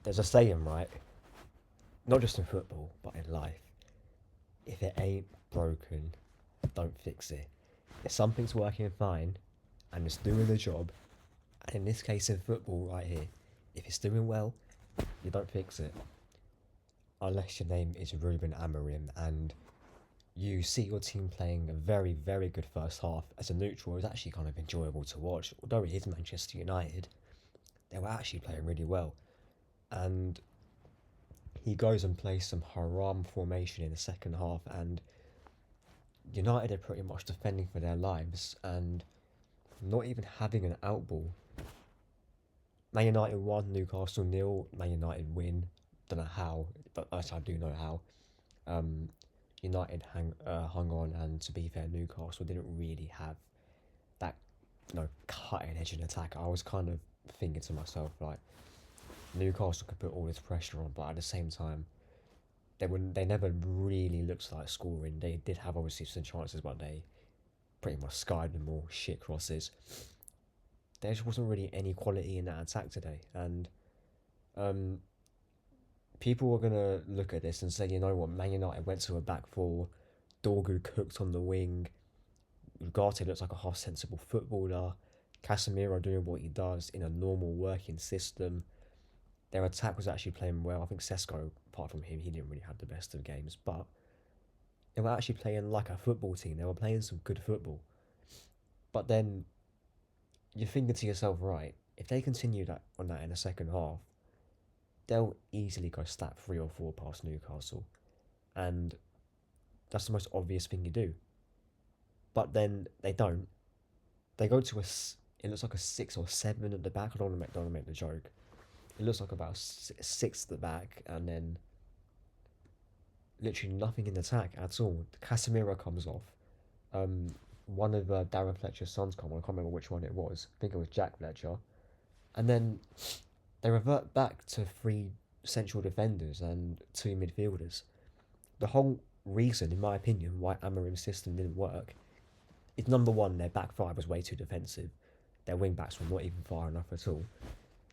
There's a saying, right? Not just in football, but in life. If it ain't broken, don't fix it. If something's working fine and it's doing the job, and in this case in football right here, if it's doing well, you don't fix it. Unless your name is Ruben Amorim and you see your team playing a very, very good first half as a neutral. It was actually kind of enjoyable to watch. Although it is Manchester United, they were actually playing really well. And he goes and plays some haram formation in the second half, and United are pretty much defending for their lives and not even having an outball. Man United won, Newcastle nil. Man United win. Don't know how, but actually I do know how. Um, United hung on, and to be fair, Newcastle didn't really have that, cutting edge in attack. I was kind of thinking to myself, like, Newcastle could put all this pressure on, but at the same time, they never really looked like scoring. They did have obviously some chances, but they pretty much skied them all, shit crosses. There just wasn't really any quality in that attack today, and um, people were gonna look at this and say, you know what, Man United went to a back four, Dorgu cooked on the wing, Ugarte looks like a half sensible footballer, Casemiro doing what he does in a normal working system. Their attack was actually playing well. I think Sesko, apart from him, he didn't really have the best of games, but they were actually playing like a football team. They were playing some good football. But then you're thinking to yourself, right, if they continue that on that in the second half, they'll easily go stat 3 or 4 past Newcastle. And that's the most obvious thing you do. But then they don't. They go to it looks like a 6 or 7 at the back. I don't want to make the joke. It looks like about 6 at the back, and then literally nothing in attack at all. Casemiro comes off. One of Darren Fletcher's sons come on. I can't remember which one it was. I think it was Jack Fletcher. And then they revert back to 3 central defenders and 2 midfielders. The whole reason, in my opinion, why Amorim's system didn't work is, number one, their back 5 was way too defensive. Their wing backs were not even far enough at all.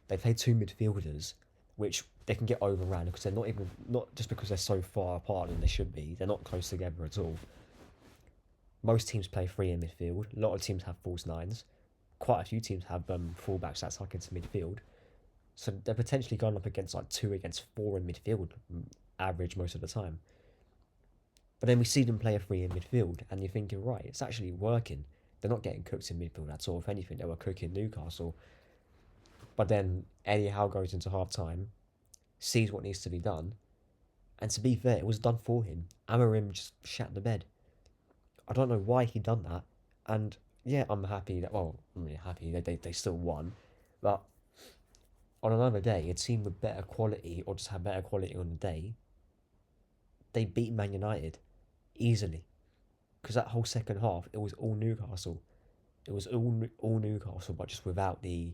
They played 2 midfielders, which they can get overran because they're not just because they're so far apart than they should be. They're not close together at all. Most teams play 3 in midfield. A lot of teams have false nines. Quite a few teams have fullbacks that tuck into midfield. So they're potentially going up against like 2 against 4 in midfield, average most of the time. But then we see them play a 3 in midfield, and you're thinking, right, it's actually working. They're not getting cooked in midfield at all. If anything, they were cooking Newcastle. But then Eddie Howe goes into half time, sees what needs to be done, and to be fair, it was done for him. Amorim just shat the bed. I don't know why he done that, and yeah, I'm happy that, well, I'm really happy they still won, but on another day, a team with better quality, or just had better quality on the day, they beat Man United easily, because that whole second half, it was all Newcastle. It was all Newcastle, but just without the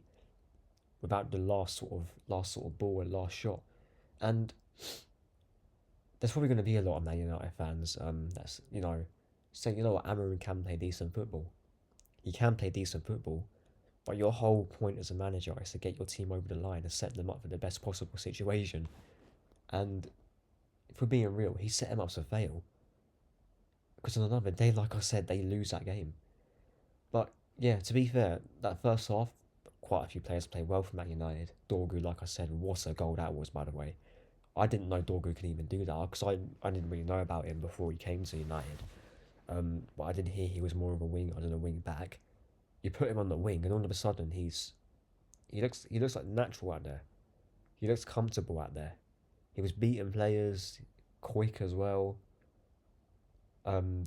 last sort of ball and last shot. And there's probably going to be a lot of Man United fans that's saying, you know what, Amorim can play decent football. He can play decent football, but your whole point as a manager is to get your team over the line and set them up for the best possible situation. And if we're being real, he set them up to fail. Because on another day, like I said, they lose that game. But yeah, to be fair, that first half, quite a few players played well for Man United. Dorgu, like I said, what a goal that was, by the way. I didn't know Dorgu could even do that because I didn't really know about him before he came to United. But I did hear he was more of a wing back. You put him on the wing, and all of a sudden he looks like natural out there. He looks comfortable out there. He was beating players, quick as well.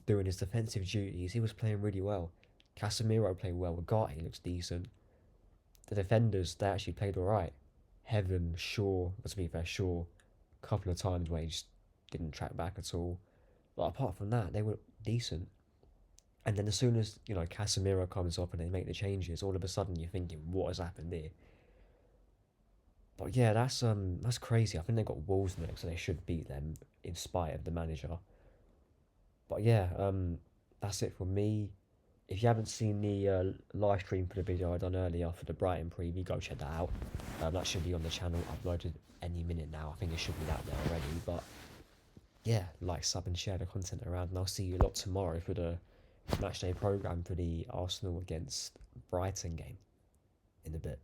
Doing his defensive duties, he was playing really well. Casemiro played well. Ugarte looks decent. The defenders, they actually played alright. Heaven, Shaw, to be fair, Shaw, a couple of times where he just didn't track back at all. But apart from that, they were decent. And then as soon as, Casemiro comes up and they make the changes, all of a sudden you're thinking, what has happened here? But yeah, that's crazy. I think they've got Wolves next, so they should beat them in spite of the manager. But yeah, that's it from me. If you haven't seen the live stream for the video I done earlier for the Brighton preview, go check that out. That should be on the channel, uploaded any minute now. I think it should be out there already. But yeah, like, sub, and share the content around. And I'll see you a lot tomorrow for the matchday programme for the Arsenal against Brighton game in a bit.